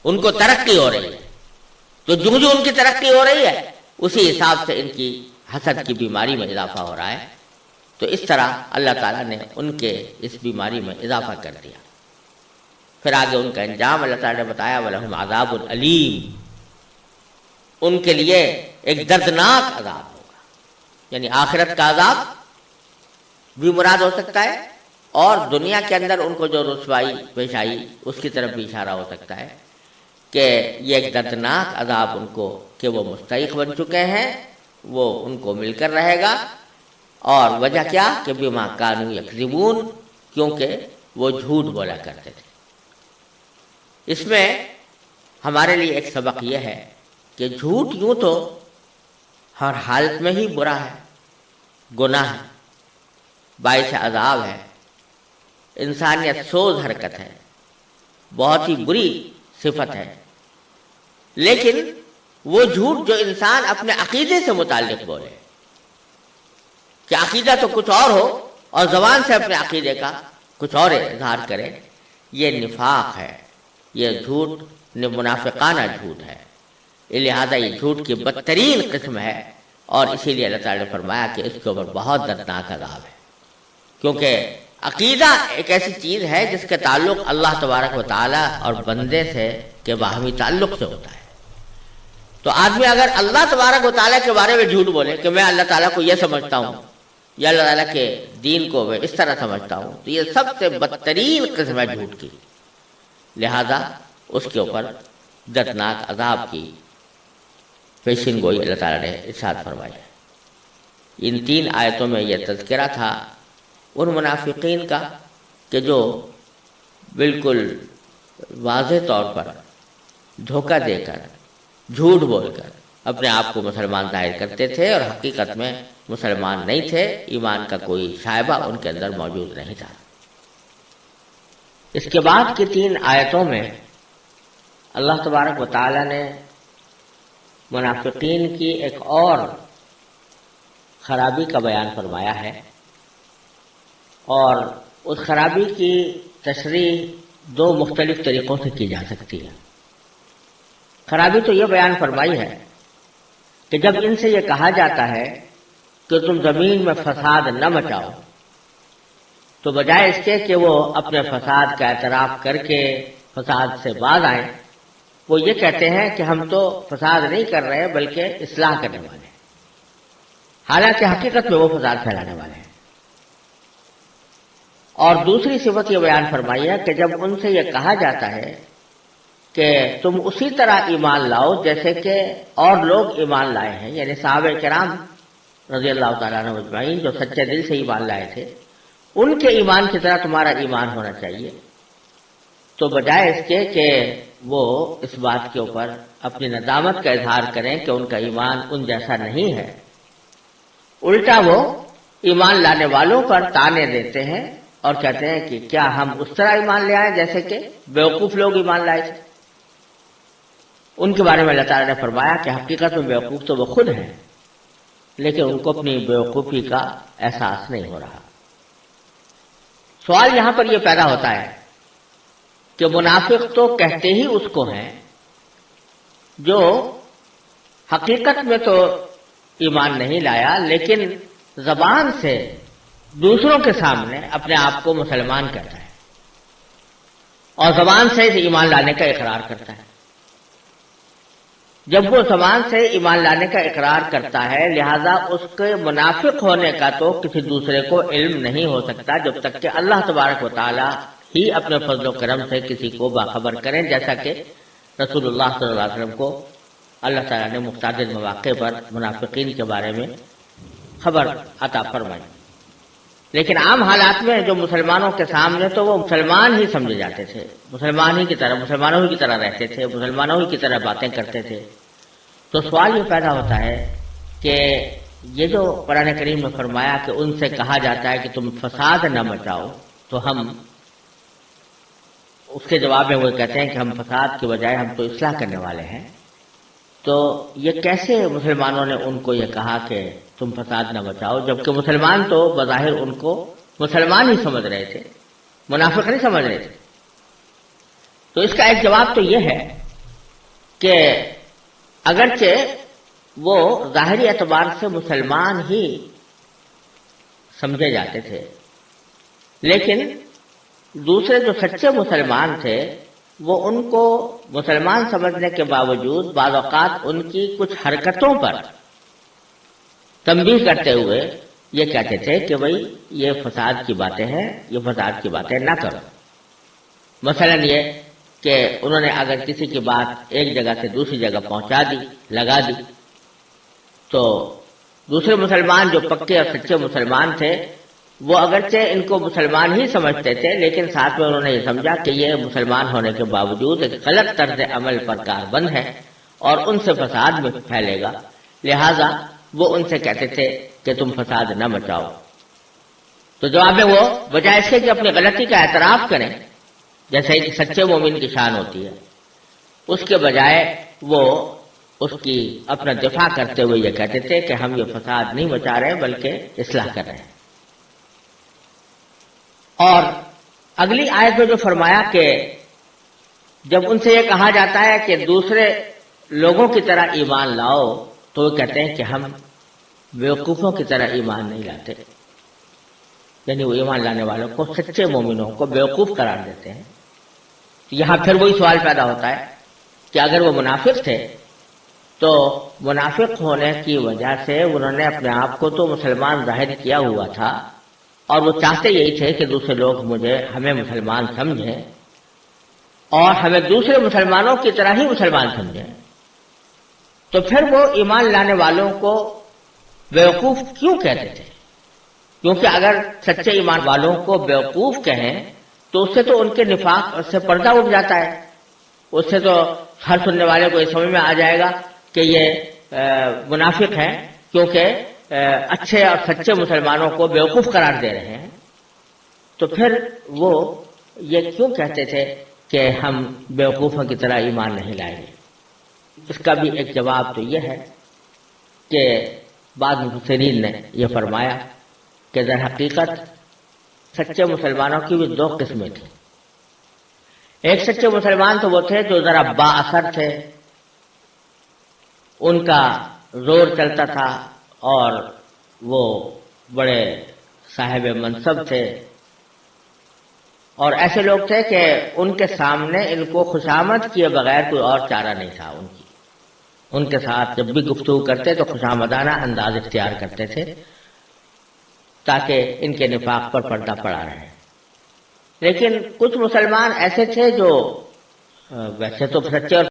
ان کو ترقی ہو رہی ہے، تو جو ان کی ترقی ہو رہی ہے اسی حساب سے ان کی حسد کی بیماری میں اضافہ ہو رہا ہے۔ تو اس طرح اللہ تعالیٰ نے ان کے اس بیماری میں اضافہ کر دیا۔ پھر آگے ان کا انجام اللہ تعالیٰ نے بتایا، وَلَهُمْ عَذَابٌ أَلِيمٌ، ان کے لیے ایک دردناک عذاب ہوگا، یعنی آخرت کا عذاب بھی مراد ہو سکتا ہے، اور دنیا کے اندر ان کو جو رسوائی پیش آئی اس کی طرف بھی اشارہ ہو سکتا ہے کہ یہ ایک دردناک عذاب ان کو کہ وہ مستحق بن چکے ہیں، وہ ان کو مل کر رہے گا۔ اور وجہ کیا کہ بما کانوا یکذبون، کیونکہ وہ جھوٹ بولا کرتے تھے۔ اس میں ہمارے لیے ایک سبق یہ ہے کہ جھوٹ یوں تو ہر حالت میں ہی برا ہے، گناہ ہے، باعث عذاب ہے، انسانیت سوز حرکت ہے، بہت ہی بری صفت ہے، لیکن وہ جھوٹ جو انسان اپنے عقیدے سے متعلق بولے کہ عقیدہ تو کچھ اور ہو اور زبان سے اپنے عقیدے کا کچھ اور اظہار کرے، یہ نفاق ہے، یہ جھوٹ منافقانہ جھوٹ ہے، لہذا یہ جھوٹ کی بدترین قسم ہے، اور اسی لیے اللہ تعالیٰ نے فرمایا کہ اس کے اوپر بہت دردناک عذاب ہے، کیونکہ عقیدہ ایک ایسی چیز ہے جس کے تعلق اللہ تبارک و تعالیٰ اور بندے سے کے باہمی تعلق سے ہوتا ہے۔ تو آدمی اگر اللہ تبارک و تعالیٰ کے بارے میں جھوٹ بولے کہ میں اللہ تعالیٰ کو یہ سمجھتا ہوں یا اللہ تعالیٰ کے دین کو میں اس طرح سمجھتا ہوں، تو یہ سب سے بدترین قسم ہے جھوٹ کی، لہذا اس کے اوپر دردناک عذاب کی پیشین گوئی اللہ تعالیٰ نے ارشاد فرمائی ہے۔ ان 3 آیتوں میں یہ تذکرہ تھا ان منافقین کا کہ جو بالکل واضح طور پر دھوکہ دے کر، جھوٹ بول کر اپنے آپ کو مسلمان ظاہر کرتے تھے، اور حقیقت میں مسلمان نہیں تھے، ایمان کا کوئی شائبہ ان کے اندر موجود نہیں تھا۔ اس کے بعد کی 3 آیتوں میں اللہ تبارک و تعالیٰ نے منافقین کی ایک اور خرابی کا بیان فرمایا ہے، اور اس خرابی کی تشریح 2 مختلف طریقوں سے کی جا سکتی ہے۔ خرابی تو یہ بیان فرمائی ہے کہ جب ان سے یہ کہا جاتا ہے کہ تم زمین میں فساد نہ مچاؤ، تو بجائے اس کے کہ وہ اپنے فساد کا اعتراف کر کے فساد سے باز آئیں، وہ یہ کہتے ہیں کہ ہم تو فساد نہیں کر رہے بلکہ اصلاح کرنے والے ہیں، حالانکہ حقیقت میں وہ فساد پھیلانے والے ہیں۔ اور دوسری صفت یہ بیان فرمائی ہے کہ جب ان سے یہ کہا جاتا ہے کہ تم اسی طرح ایمان لاؤ جیسے کہ اور لوگ ایمان لائے ہیں، یعنی صحابہ کرام رضی اللہ تعالیٰ عنہ اجمعین جو سچے دل سے ایمان لائے تھے، ان کے ایمان کی طرح تمہارا ایمان ہونا چاہیے، تو بجائے اس کے کہ وہ اس بات کے اوپر اپنی ندامت کا اظہار کریں کہ ان کا ایمان ان جیسا نہیں ہے، الٹا وہ ایمان لانے والوں پر طعنے دیتے ہیں اور کہتے ہیں کہ کیا ہم اس طرح ایمان لے آئیں جیسے کہ بیوقوف لوگ ایمان لائے تھے۔ ان کے بارے میں اللہ تعالیٰ نے فرمایا کہ حقیقت میں بیوقوف تو وہ خود ہیں، لیکن ان کو اپنی بیوقوفی کا احساس نہیں ہو رہا۔ سوال یہاں پر یہ پیدا ہوتا ہے کہ منافق تو کہتے ہی اس کو ہیں جو حقیقت میں تو ایمان نہیں لایا، لیکن زبان سے دوسروں کے سامنے اپنے آپ کو مسلمان کہتا ہے اور زبان سے ایمان لانے کا اقرار کرتا ہے۔ جب وہ زبان سے ایمان لانے کا اقرار کرتا ہے، لہذا اس کے منافق ہونے کا تو کسی دوسرے کو علم نہیں ہو سکتا جب تک کہ اللہ تبارک و تعالی ہی اپنے فضل و کرم سے کسی کو باخبر کریں، جیسا کہ رسول اللہ صلی اللہ علیہ وسلم کو اللہ تعالیٰ نے متعدد مواقع پر منافقین کے بارے میں خبر عطا فرمائی۔ لیکن عام حالات میں جو مسلمانوں کے سامنے تو وہ مسلمان ہی سمجھے جاتے تھے، مسلمان ہی کی طرح، مسلمانوں ہی کی طرح رہتے تھے، مسلمانوں ہی کی طرح باتیں کرتے تھے۔ تو سوال یہ پیدا ہوتا ہے کہ یہ جو قرآن کریم میں فرمایا کہ ان سے کہا جاتا ہے کہ تم فساد نہ مچاؤ، تو ہم اس کے جواب میں وہ کہتے ہیں کہ ہم فساد کے بجائے ہم تو اصلاح کرنے والے ہیں، تو یہ کیسے مسلمانوں نے ان کو یہ کہا کہ تم فساد نہ بچاؤ، جبکہ مسلمان تو بظاہر ان کو مسلمان ہی سمجھ رہے تھے، منافق نہیں سمجھ رہے تھے۔ تو اس کا ایک جواب تو یہ ہے کہ اگرچہ وہ ظاہری اعتبار سے مسلمان ہی سمجھے جاتے تھے، لیکن دوسرے جو سچے مسلمان تھے وہ ان کو مسلمان سمجھنے کے باوجود بعض اوقات ان کی کچھ حرکتوں پر تنبیہ کرتے ہوئے یہ کہتے تھے کہ بھئی یہ فساد کی باتیں ہیں، یہ فساد کی باتیں نہ کرو۔ مثلا یہ کہ انہوں نے اگر کسی کی بات ایک جگہ سے دوسری جگہ پہنچا دی، لگا دی، تو دوسرے مسلمان جو پکے اور سچے مسلمان تھے وہ اگرچہ ان کو مسلمان ہی سمجھتے تھے، لیکن ساتھ میں انہوں نے یہ سمجھا کہ یہ مسلمان ہونے کے باوجود ایک غلط طرز عمل پر کاربند ہے اور ان سے فساد میں پھیلے گا، لہذا وہ ان سے کہتے تھے کہ تم فساد نہ مچاؤ۔ تو جواب میں وہ بجائے اس کے کہ اپنی غلطی کا اعتراف کریں جیسے ایک سچے مومن کی شان ہوتی ہے، اس کے بجائے وہ اس کی اپنا دفاع کرتے ہوئے یہ کہتے تھے کہ ہم یہ فساد نہیں مچا رہے بلکہ اصلاح کر رہے ہیں۔ اور اگلی آیت میں جو فرمایا کہ جب ان سے یہ کہا جاتا ہے کہ دوسرے لوگوں کی طرح ایمان لاؤ تو وہ کہتے ہیں کہ ہم بیوقوفوں کی طرح ایمان نہیں لاتے، یعنی وہ ایمان لانے والوں کو، سچے مومنوں کو بیوقوف قرار دیتے ہیں۔ یہاں پھر وہی سوال پیدا ہوتا ہے کہ اگر وہ منافق تھے تو منافق ہونے کی وجہ سے انہوں نے اپنے آپ کو تو مسلمان ظاہر کیا ہوا تھا اور وہ چاہتے یہی تھے کہ دوسرے لوگ ہمیں مسلمان سمجھیں اور ہمیں دوسرے مسلمانوں کی طرح ہی مسلمان سمجھیں، تو پھر وہ ایمان لانے والوں کو بیوقوف کیوں کہتے تھے؟ کیونکہ اگر سچے ایمان والوں کو بیوقوف کہیں تو اس سے تو ان کے نفاق سے پردہ اٹھ جاتا ہے، اس سے تو ہر سننے والے کو یہ سمجھ میں آ جائے گا کہ یہ منافق ہیں کیونکہ اچھے اور سچے مسلمانوں کو بیوقوف قرار دے رہے ہیں۔ تو پھر وہ یہ کیوں کہتے تھے کہ ہم بیوقوفوں کی طرح ایمان نہیں لائیں گے؟ اس کا بھی ایک جواب تو یہ ہے کہ بعض مفسرین نے یہ فرمایا کہ در حقیقت سچے مسلمانوں کی بھی دو قسمیں تھیں۔ ایک سچے مسلمان تو وہ تھے جو ذرا با اثر تھے، ان کا زور چلتا تھا اور وہ بڑے صاحب منصب تھے، اور ایسے لوگ تھے کہ ان کے سامنے ان کو خوشامد کیے بغیر کوئی اور چارہ نہیں تھا ان کے ساتھ جب بھی گفتگو کرتے تو خوشامدانہ انداز اختیار کرتے تھے تاکہ ان کے نفاق پر پردہ پڑا رہے۔ لیکن کچھ مسلمان ایسے تھے جو ویسے تو سچے اور